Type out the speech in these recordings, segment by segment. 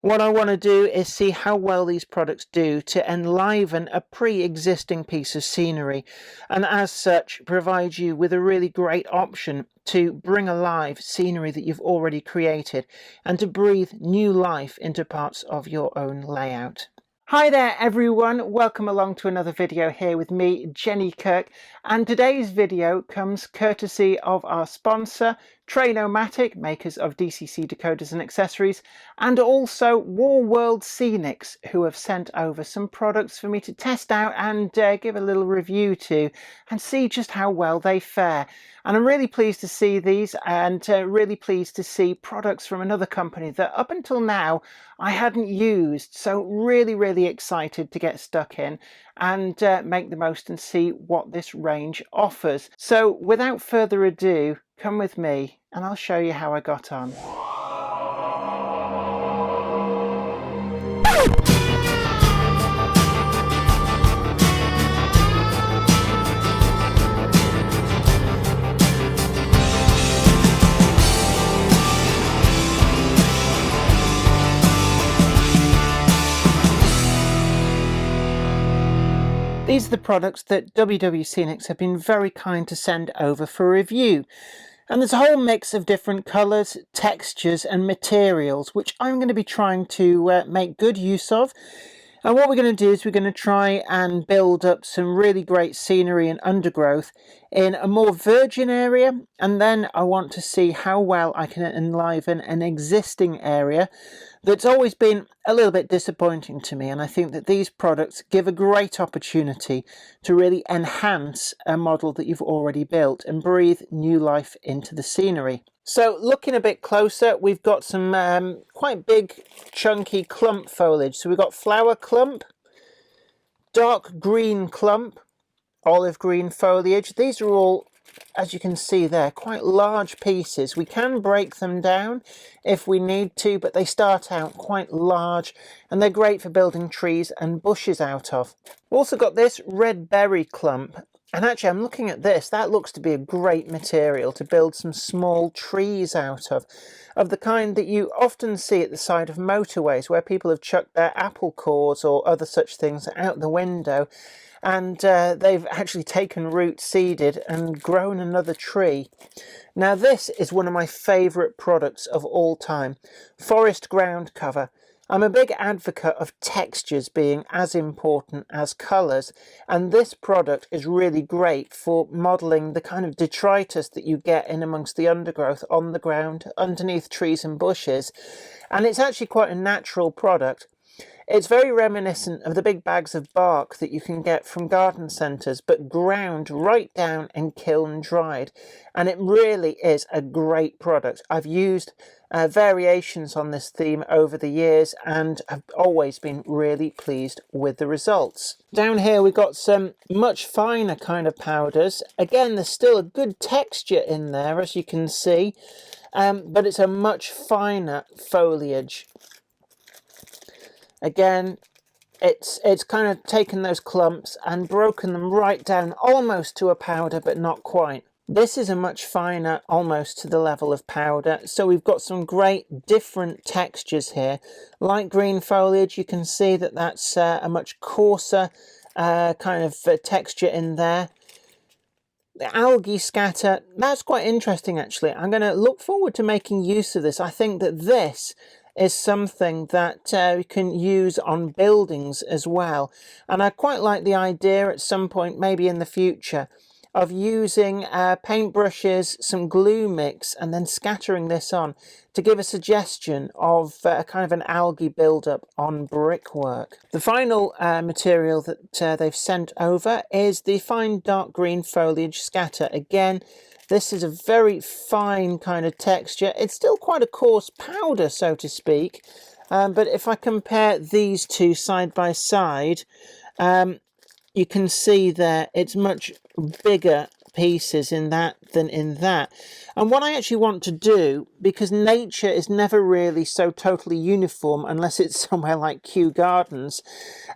What I want to do is see how well these products do to enliven a pre-existing piece of scenery, and as such provide you with a really great option to bring alive scenery that you've already created and to breathe new life into parts of your own layout. Hi there everyone, welcome along to another video here with me, Jenny Kirk, and today's video comes courtesy of our sponsor, Trainomatic, makers of DCC decoders and accessories, and also War World Scenics, who have sent over some products for me to test out and give a little review to and see just how well they fare. And I'm really pleased to see these, and really pleased to see products from another company that up until now I hadn't used. So really excited to get stuck in and make the most and see what this range offers. So without further ado, come with me and I'll show you how I got on. These are the products that WW Scenics have been very kind to send over for review. And there's a whole mix of different colours, textures and materials, which I'm going to be trying to make good use of. And what we're going to do is we're going to try and build up some really great scenery and undergrowth in a more virgin area. And then I want to see how well I can enliven an existing area that's always been a little bit disappointing to me. And I think that these products give a great opportunity to really enhance a model that you've already built and breathe new life into the scenery. So looking a bit closer, we've got some quite big chunky clump foliage. So we've got flower clump, dark green clump, olive green foliage. These are all, as you can see there, quite large pieces. We can break them down if we need to, but they start out quite large and they're great for building trees and bushes out of. We've also got this red berry clump. And actually, I'm looking at this, that looks to be a great material to build some small trees out of the kind that you often see at the side of motorways where people have chucked their apple cores or other such things out the window, and they've actually taken root, seeded and grown another tree. Now this is one of my favourite products of all time, forest ground cover. I'm a big advocate of textures being as important as colours, and this product is really great for modelling the kind of detritus that you get in amongst the undergrowth on the ground, underneath trees and bushes, and it's actually quite a natural product. It's very reminiscent of the big bags of bark that you can get from garden centres, but ground right down and kiln dried. And it really is a great product. I've used variations on this theme over the years and have always been really pleased with the results. Down here we've got some much finer kind of powders. Again, there's still a good texture in there, as you can see, but it's a much finer foliage. Again, it's kind of taken those clumps and broken them right down almost to a powder, but not quite. This is a much finer, almost to the level of powder. So we've got some great different textures here. Light green foliage, you can see that that's a much coarser kind of texture in there. The algae scatter, that's quite interesting actually. I'm going to look forward to making use of this. I think that this is something that we can use on buildings as well. And I quite like the idea at some point, maybe in the future, of using paintbrushes, some glue mix, and then scattering this on to give a suggestion of a kind of an algae buildup on brickwork. The final material that they've sent over is the fine dark green foliage scatter. Again, this is a very fine kind of texture. It's still quite a coarse powder, so to speak. But if I compare these two side by side, you can see there it's much bigger pieces in that than in that. And what I actually want to do, because nature is never really so totally uniform unless it's somewhere like Kew Gardens,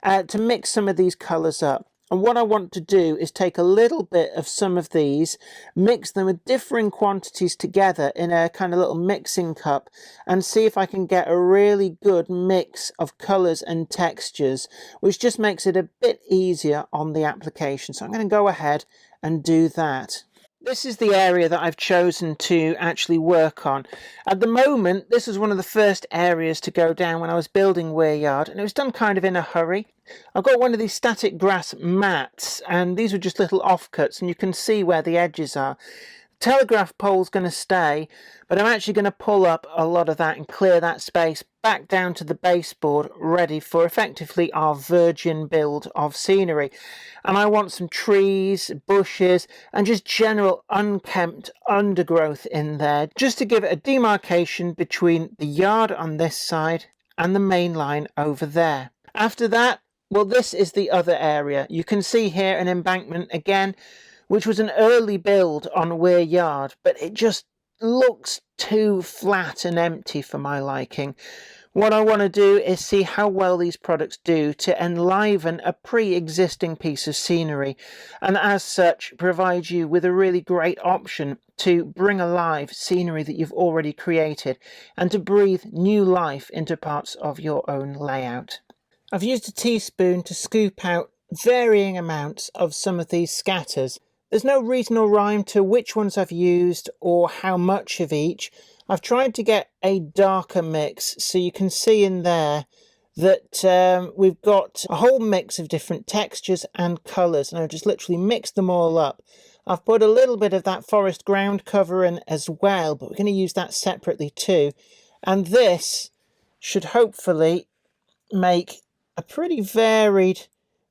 to mix some of these colours up. And what I want to do is take a little bit of some of these, mix them with differing quantities together in a kind of little mixing cup, and see if I can get a really good mix of colours and textures, which just makes it a bit easier on the application. So I'm going to go ahead and do that. This is the area that I've chosen to actually work on. At the moment, this was one of the first areas to go down when I was building Weir Yard, and it was done kind of in a hurry. I've got one of these static grass mats, and these were just little offcuts, and you can see where the edges are. Telegraph pole's going to stay, but I'm actually going to pull up a lot of that and clear that space back down to the baseboard, ready for effectively our virgin build of scenery. And I want some trees, bushes, and just general unkempt undergrowth in there, just to give it a demarcation between the yard on this side and the main line over there. After that, well, this is the other area. You can see here an embankment again, which was an early build on Weir Yard, but it just looks too flat and empty for my liking. What I want to do is see how well these products do to enliven a pre-existing piece of scenery, and as such provide you with a really great option to bring alive scenery that you've already created and to breathe new life into parts of your own layout. I've used a teaspoon to scoop out varying amounts of some of these scatters. There's no reason or rhyme to which ones I've used or how much of each. I've tried to get a darker mix, so you can see in there that we've got a whole mix of different textures and colours, and I've just literally mixed them all up. I've put a little bit of that forest ground cover in as well, but we're going to use that separately too. And this should hopefully make a pretty varied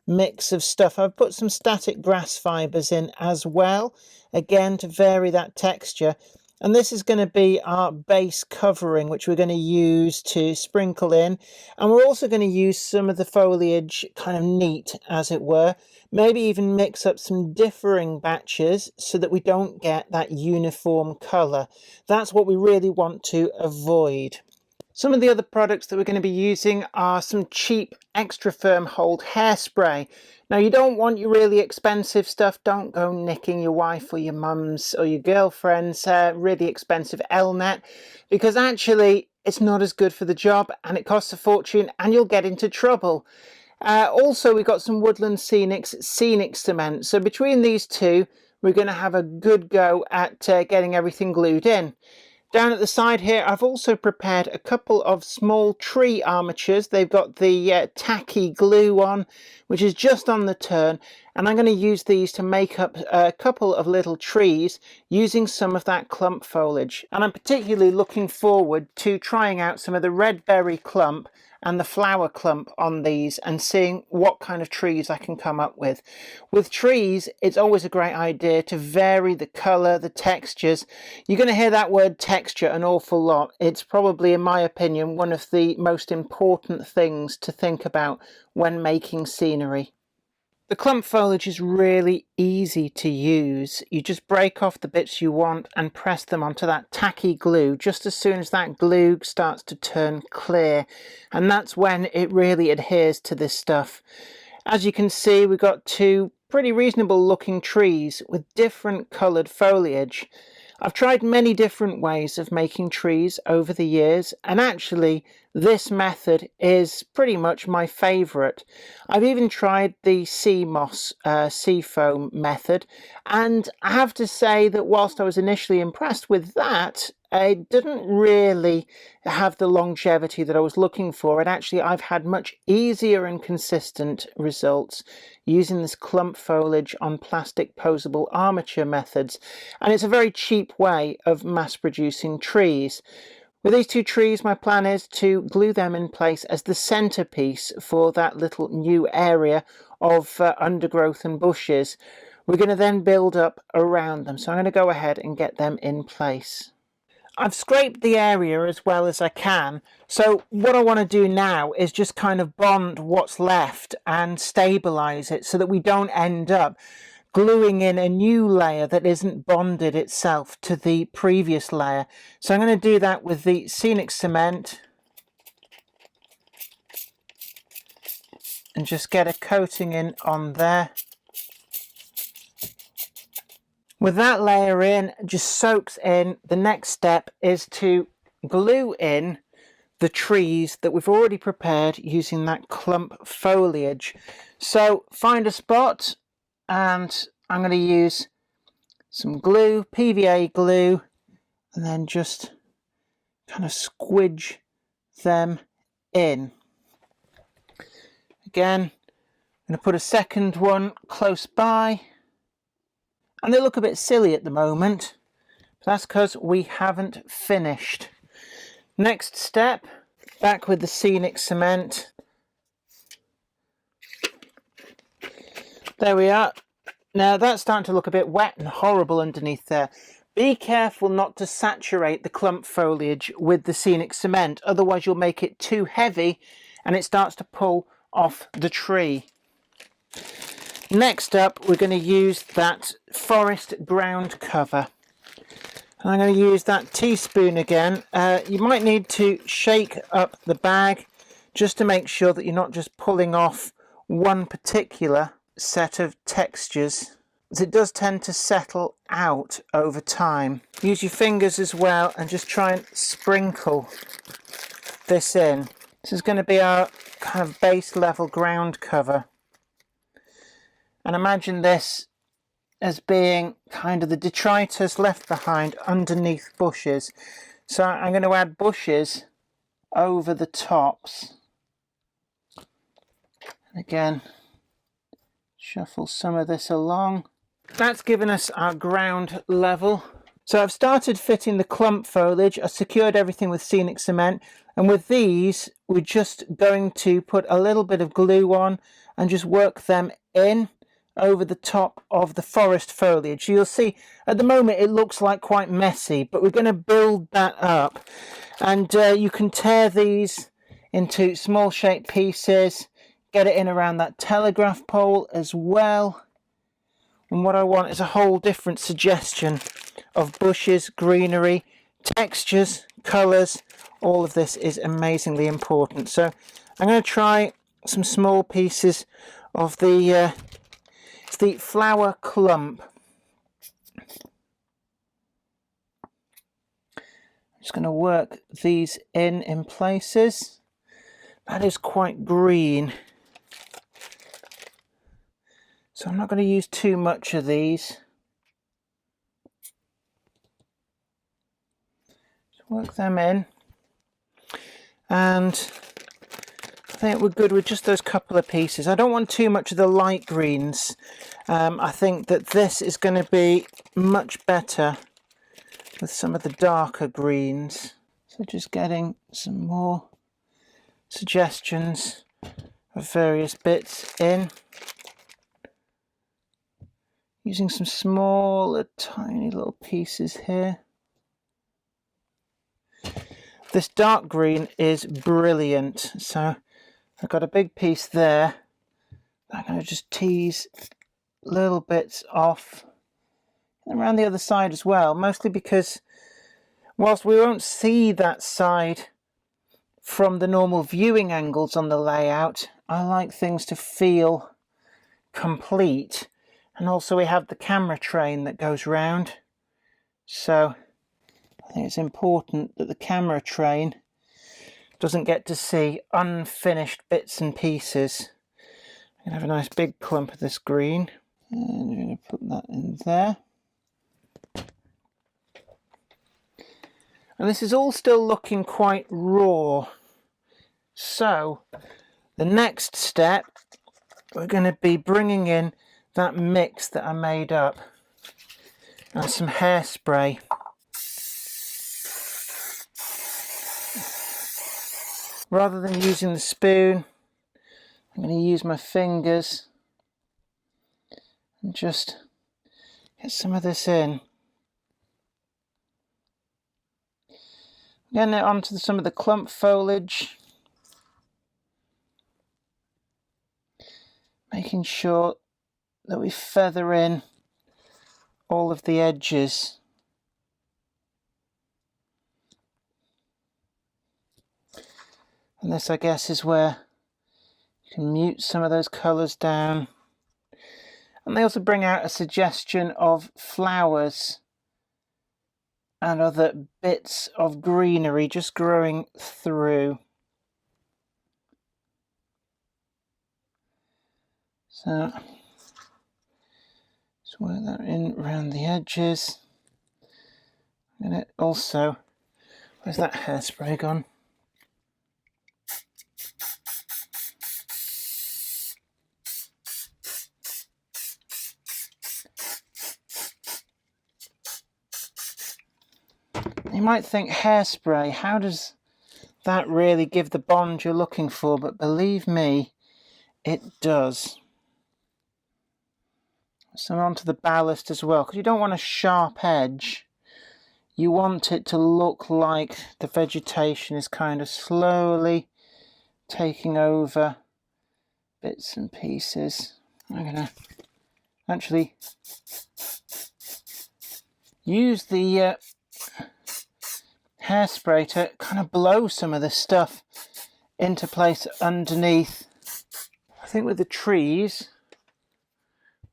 mix of stuff. I've put some static grass fibres in as well, again to vary that texture. And this is going to be our base covering, which we're going to use to sprinkle in. And we're also going to use some of the foliage kind of neat, as it were. Maybe even mix up some differing batches so that we don't get that uniform colour. That's what we really want to avoid. Some of the other products that we're going to be using are some cheap extra firm hold hairspray. Now, you don't want your really expensive stuff. Don't go nicking your wife or your mum's or your girlfriend's really expensive Elnet, because actually it's not as good for the job and it costs a fortune and you'll get into trouble. Also, we've got some Woodland Scenics cement. So between these two, we're going to have a good go at getting everything glued in. Down at the side here, I've also prepared a couple of small tree armatures. They've got the tacky glue on, which is just on the turn, and I'm going to use these to make up a couple of little trees using some of that clump foliage. And I'm particularly looking forward to trying out some of the red berry clump and the flower clump on these and seeing what kind of trees I can come up with. With trees, it's always a great idea to vary the colour, the textures. You're going to hear that word texture an awful lot. It's probably, in my opinion, one of the most important things to think about when making scenery. The clump foliage is really easy to use. You just break off the bits you want and press them onto that tacky glue just as soon as that glue starts to turn clear, and that's when it really adheres to this stuff. As you can see, we've got two pretty reasonable looking trees with different coloured foliage. I've tried many different ways of making trees over the years, and actually this method is pretty much my favourite. I've even tried the sea moss, sea foam method, and I have to say that whilst I was initially impressed with that, it didn't really have the longevity that I was looking for, and actually I've had much easier and consistent results using this clump foliage on plastic posable armature methods, and it's a very cheap way of mass producing trees. With these two trees, my plan is to glue them in place as the centerpiece for that little new area of undergrowth and bushes. We're going to then build up around them, so I'm going to go ahead and get them in place. I've scraped the area as well as I can, so what I want to do now is just kind of bond what's left and stabilize it so that we don't end up gluing in a new layer that isn't bonded itself to the previous layer. So I'm going to do that with the Scenics cement and just get a coating in on there. With that layer in, just soaks in, the next step is to glue in the trees that we've already prepared using that clump foliage. So find a spot, and I'm going to use some glue, PVA glue, and then just kind of squidge them in. Again, I'm going to put a second one close by, and they look a bit silly at the moment, but that's because we haven't finished. Next step, back with the Scenic cement. There we are. Now that's starting to look a bit wet and horrible underneath there. Be careful not to saturate the clump foliage with the Scenic cement, otherwise you'll make it too heavy and it starts to pull off the tree. Next up, we're going to use that forest ground cover. I'm going to use that teaspoon again. You might need to shake up the bag just to make sure that you're not just pulling off one particular set of textures, as it does tend to settle out over time. Use your fingers as well and just try and sprinkle this in. This is going to be our kind of base level ground cover. And imagine this as being kind of the detritus left behind underneath bushes. So I'm going to add bushes over the tops. And again, shuffle some of this along. That's given us our ground level. So I've started fitting the clump foliage. I secured everything with Scenic cement. And with these, we're just going to put a little bit of glue on and just work them in over the top of the forest foliage. So you'll see at the moment it looks like quite messy, but we're going to build that up. And you can tear these into small shaped pieces, get it in around that telegraph pole as well. And what I want is a whole different suggestion of bushes, greenery, textures, colours. All of this is amazingly important. So I'm going to try some small pieces of the flower clump. I'm just going to work these in places. That is quite green, so I'm not going to use too much of these. Just work them in, and I think we're good with just those couple of pieces. I don't want too much of the light greens. I think that this is going to be much better with some of the darker greens. So just getting some more suggestions of various bits in. Using some smaller, tiny little pieces here. This dark green is brilliant. So I've got a big piece there. I'm going to just tease little bits off and around the other side as well, mostly because whilst we won't see that side from the normal viewing angles on the layout, I like things to feel complete. And also we have the camera train that goes round, so I think it's important that the camera train doesn't get to see unfinished bits and pieces. I'm going to have a nice big clump of this green, and I'm going to put that in there. And this is all still looking quite raw. So the next step, we're going to be bringing in that mix that I made up and some hairspray. Rather than using the spoon, I'm going to use my fingers and just get some of this in. Getting it onto some of the clump foliage. Making sure that we feather in all of the edges. And this, I guess, is where you can mute some of those colours down. And they also bring out a suggestion of flowers and other bits of greenery just growing through. So just work that in around the edges. And it also, where's that hairspray gone? You might think hairspray, how does that really give the bond you're looking for? But believe me, it does. So onto the ballast as well, because you don't want a sharp edge. You want it to look like the vegetation is kind of slowly taking over bits and pieces. I'm going to actually use the hairspray to kind of blow some of this stuff into place underneath. I think with the trees,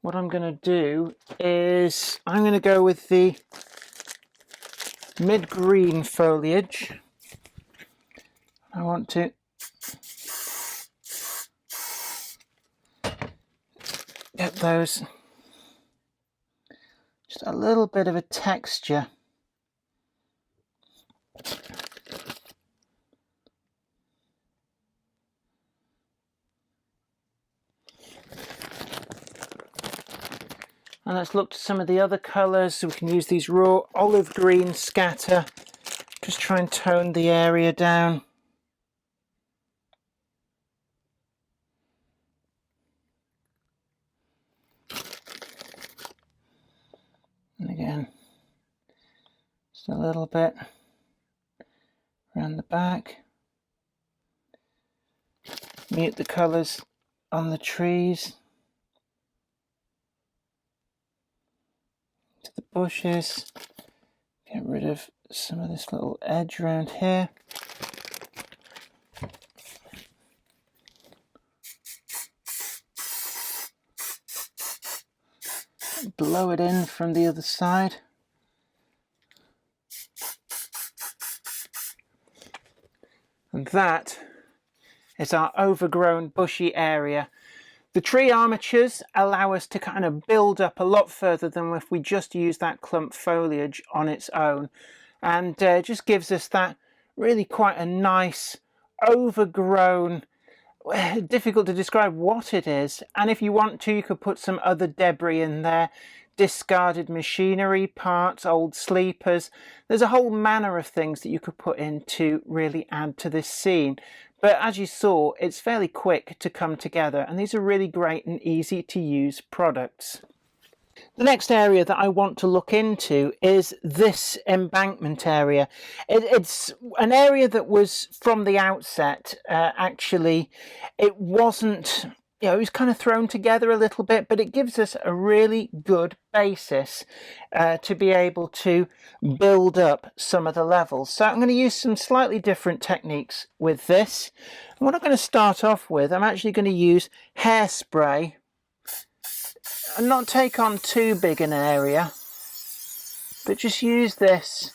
what I'm going to do is I'm going to go with the mid-green foliage. I want to get those just a little bit of a texture. And let's look to some of the other colours. So we can use these raw olive green scatter. Just try and tone the area down. And again, just a little bit around the back. Mute the colours on the trees. To the bushes. Get rid of some of this little edge around here. Blow it in from the other side. And that is our overgrown bushy area. The tree armatures allow us to kind of build up a lot further than if we just use that clump foliage on its own. And just gives us that really quite a nice overgrown, difficult to describe what it is. And if you want to, you could put some other debris in there, discarded machinery parts, old sleepers. There's a whole manner of things that you could put in to really add to this scene. But as you saw, it's fairly quick to come together, and these are really great and easy to use products. The next area that I want to look into is this embankment area. It's an area that was from the outset, actually, it wasn't, it was kind of thrown together a little bit, but it gives us a really good basis to be able to build up some of the levels. So I'm going to use some slightly different techniques with this. And what I'm going to start off with, I'm actually going to use hairspray and not take on too big an area, but just use this,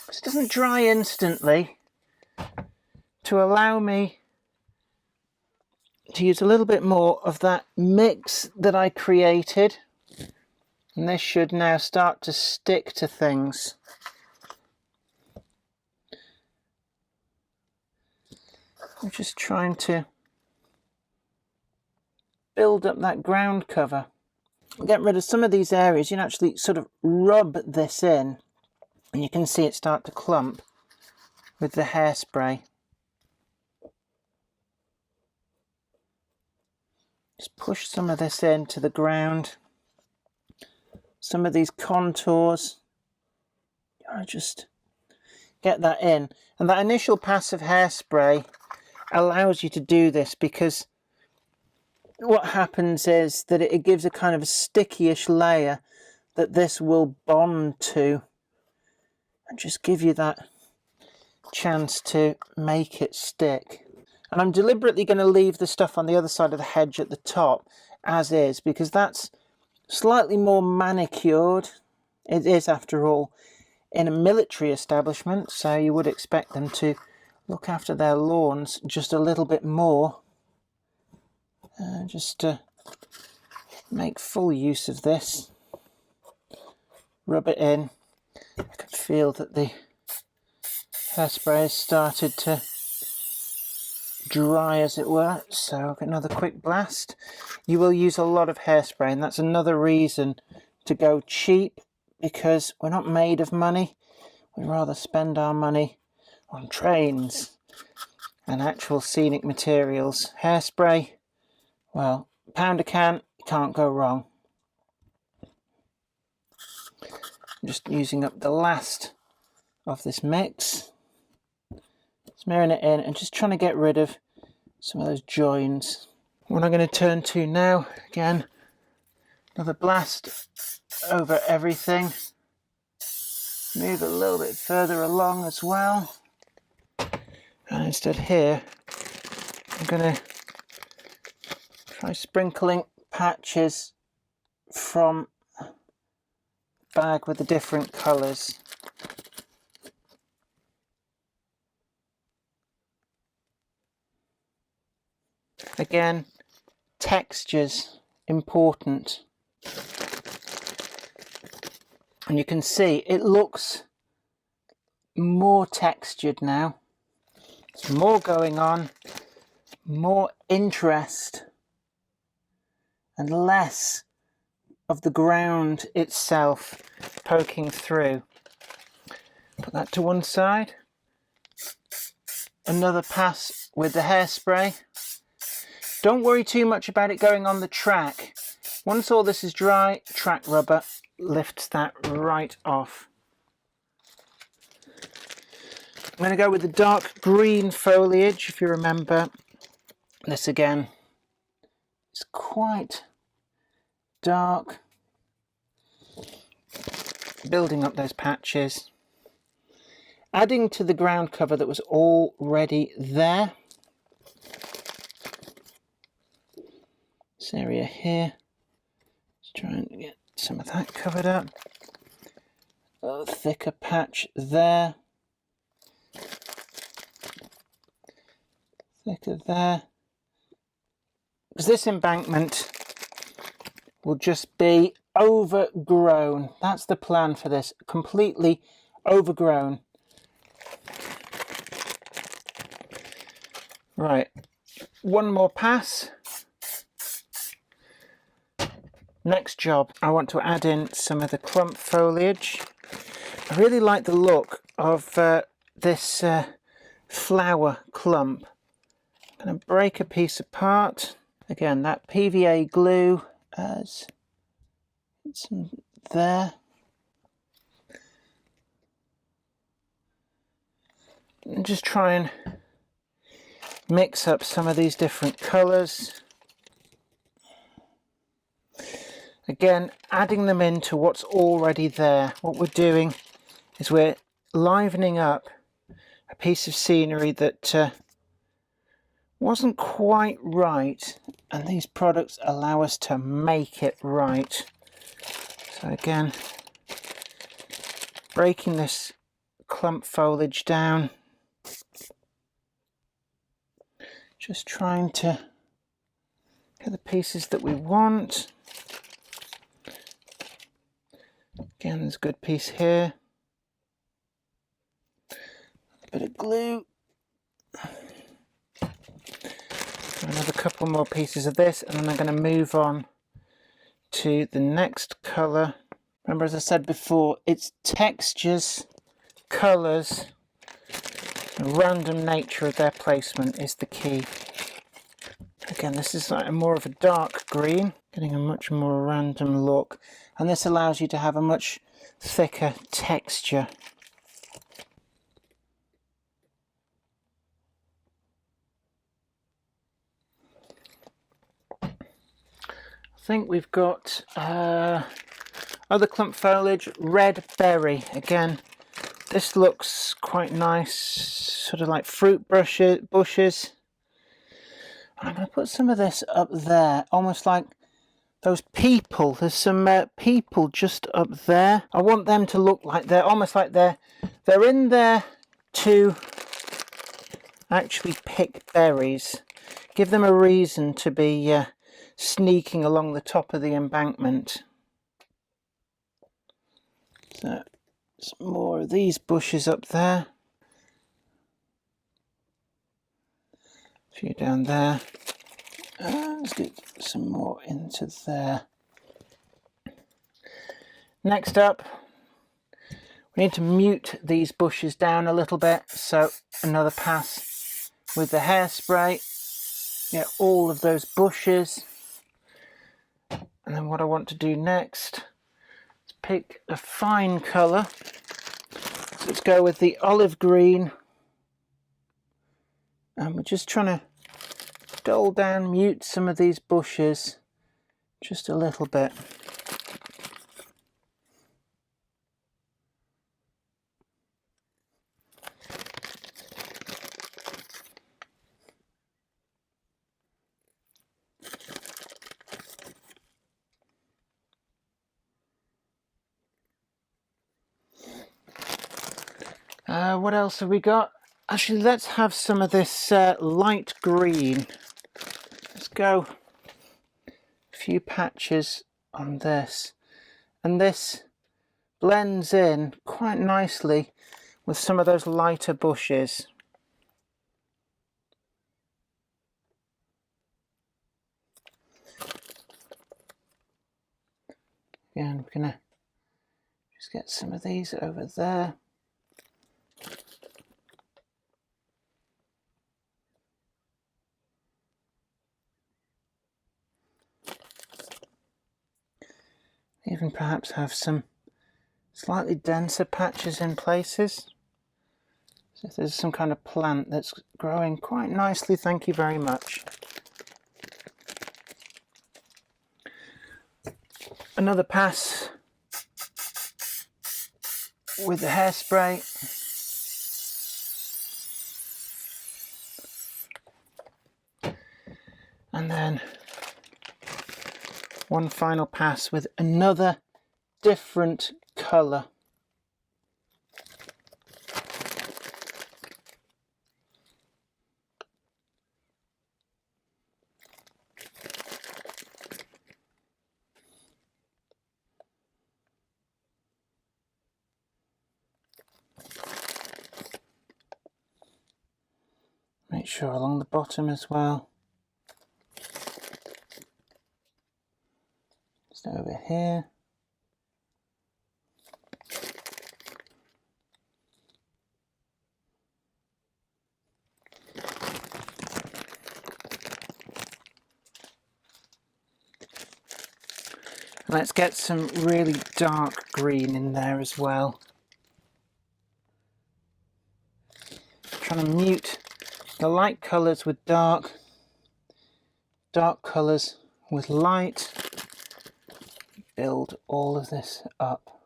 because it doesn't dry instantly, to allow me to use a little bit more of that mix that I created. And this should now start to stick to things. I'm just trying to build up that ground cover. Get rid of some of these areas. You can actually sort of rub this in, and you can see it start to clump with the hairspray. Just push some of this into the ground. Some of these contours, I just get that in. And that initial pass of hairspray allows you to do this, because what happens is that it gives a kind of a sticky-ish layer that this will bond to, and just give you that chance to make it stick. And I'm deliberately going to leave the stuff on the other side of the hedge at the top as is, because that's Slightly more manicured. It is, after all, in a military establishment, so you would expect them to look after their lawns just a little bit more. Just to make full use of this. Rub it in. I can feel that the hairspray has started to dry, as it were, so I'll get another quick blast. You will use a lot of hairspray, and that's another reason to go cheap, because we're not made of money. We'd rather spend our money on trains and actual scenic materials. Hairspray, well, £1 a can, you can't go wrong. I'm just using up the last of this mix, smearing it in and just trying to get rid of some of those joins. What I'm going to turn to now, again, another blast over everything. Move a little bit further along as well. And instead here, I'm going to try sprinkling patches from the bag with the different colours. Again, textures important. And you can see it looks more textured now. There's more going on, more interest, and less of the ground itself poking through. Put that to one side. Another pass with the hairspray. Don't worry too much about it going on the track. Once all this is dry, track rubber lifts that right off. I'm going to go with the dark green foliage. If you remember, this again is quite dark. Building up those patches. Adding to the ground cover that was already there. This area here, just trying to get some of that covered up. A thicker patch there. Thicker there. Because this embankment will just be overgrown. That's the plan for this. Completely overgrown. Right. One more pass. Next job, I want to add in some of the clump foliage. I really like the look of this flower clump. I'm going to break a piece apart. Again, that PVA glue has some there. And just try and mix up some of these different colours. Again, adding them into what's already there. What we're doing is we're livening up a piece of scenery that wasn't quite right, and these products allow us to make it right. So again, breaking this clump foliage down, just trying to get the pieces that we want. Again, there's a good piece here. A bit of glue. Another couple more pieces of this, and then I'm going to move on to the next colour. Remember, as I said before, it's textures, colours, the random nature of their placement is the key. Again, this is like more of a dark green, getting a much more random look, and this allows you to have a much thicker texture. I think we've got other clump foliage, red berry. Again, this looks quite nice, sort of like fruit bushes. I'm going to put some of this up there, almost like those people. There's some people just up there. I want them to look like they're almost like they're in there to actually pick berries. Give them a reason to be sneaking along the top of the embankment. So some more of these bushes up there. A few down there. Let's get some more into there. Next up, we need to mute these bushes down a little bit. So another pass with the hairspray. Get all of those bushes. And then what I want to do next is pick a fine colour. So let's go with the olive green. And we're just trying to dull down, mute some of these bushes just a little bit. What else have we got? Actually, let's have some of this light green. Let's go a few patches on this. And this blends in quite nicely with some of those lighter bushes. And we're going to just get some of these over there. Even perhaps have some slightly denser patches in places. So if there's some kind of plant that's growing quite nicely, thank you very much. Another pass with the hairspray. And then one final pass with another different colour. Make sure along the bottom as well. Just over here. Let's get some really dark green in there as well. Trying to mute the light colours with dark, dark colours with light. Build all of this up.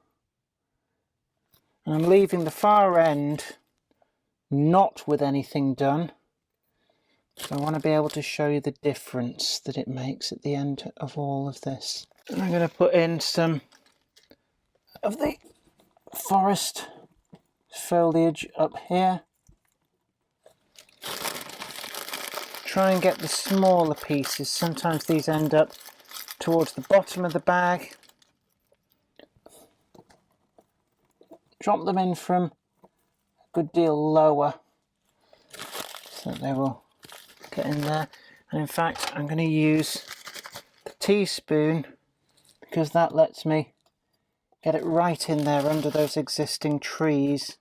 And I'm leaving the far end not with anything done. So I want to be able to show you the difference that it makes at the end of all of this. And I'm going to put in some of the forest foliage up here. Try and get the smaller pieces. Sometimes these end up towards the bottom of the bag. Drop them in from a good deal lower so that they will get in there. And in fact, I'm going to use the teaspoon because that lets me get it right in there under those existing trees.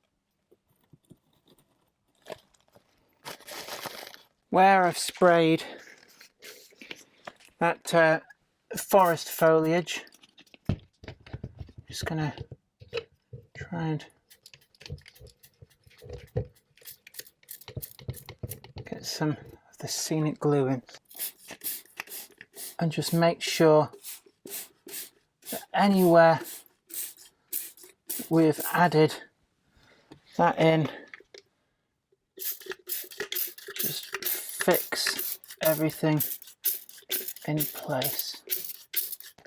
Where I've sprayed that forest foliage, just going to try and get some of the scenic glue in and just make sure that anywhere we've added that in, just fix everything in place.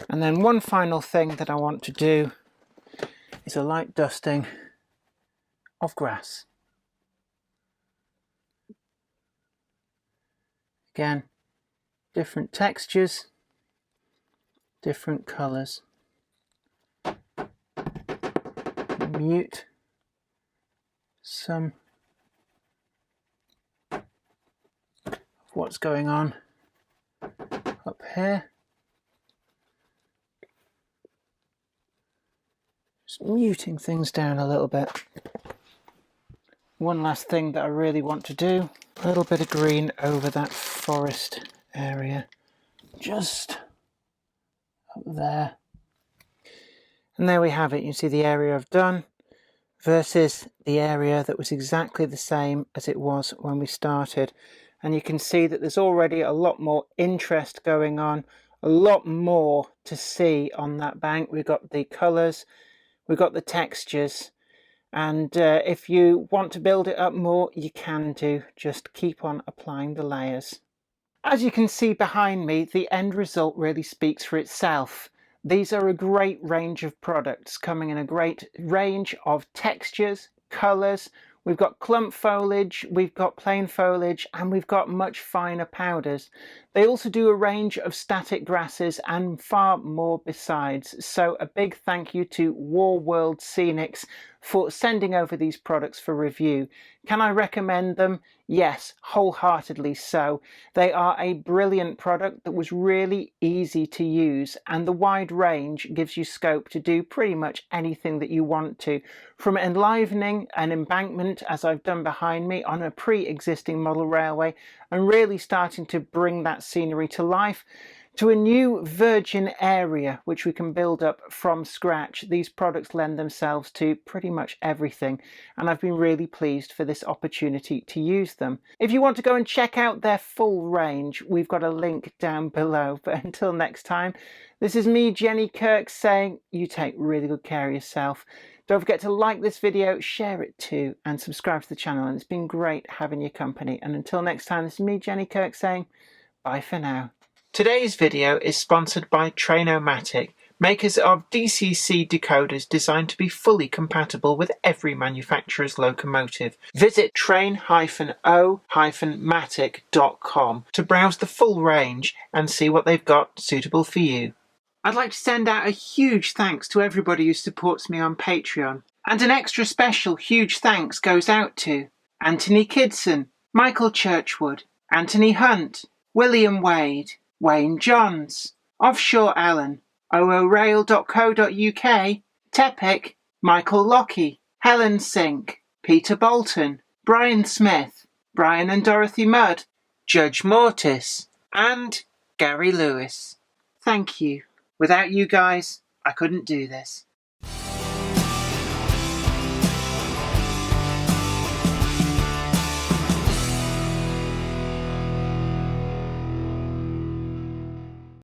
And then one final thing that I want to do is a light dusting of grass. Again, different textures, different colours. Mute some of what's going on up here. Just muting things down a little bit. One last thing that I really want to do, a little bit of green over that forest area, just up there. And there we have it. You see the area I've done versus the area that was exactly the same as it was when we started. And you can see that there's already a lot more interest going on, a lot more to see on that bank. We've got the colours, we've got the textures, and if you want to build it up more, you can do. Just keep on applying the layers. As you can see behind me, the end result really speaks for itself. These are a great range of products coming in a great range of textures, colours. We've got clump foliage, we've got plain foliage, and we've got much finer powders. They also do a range of static grasses and far more besides. So a big thank you to War World Scenics for sending over these products for review. Can I recommend them? Yes, wholeheartedly so. They are a brilliant product that was really easy to use, and the wide range gives you scope to do pretty much anything that you want to. From enlivening an embankment, as I've done behind me, on a pre-existing model railway, and really starting to bring that scenery to life, to a new virgin area which we can build up from scratch. These products lend themselves to pretty much everything, and I've been really pleased for this opportunity to use them. If you want to go and check out their full range, we've got a link down below. But until next time, this is me, Jenny Kirk, saying you take really good care of yourself. Don't forget to like this video, share it too, and subscribe to the channel. And it's been great having your company. And until next time, this is me, Jenny Kirk, saying bye for now. Today's video is sponsored by Trainomatic, makers of DCC decoders designed to be fully compatible with every manufacturer's locomotive. Visit train-o-matic.com to browse the full range and see what they've got suitable for you. I'd like to send out a huge thanks to everybody who supports me on Patreon. And an extra special huge thanks goes out to Anthony Kidson, Michael Churchwood, Anthony Hunt, William Wade, Wayne Johns, Offshore Allen, oorail.co.uk, Tepic, Michael Lockie, Helen Sink, Peter Bolton, Brian Smith, Brian and Dorothy Mudd, Judge Mortis, and Gary Lewis. Thank you. Without you guys, I couldn't do this.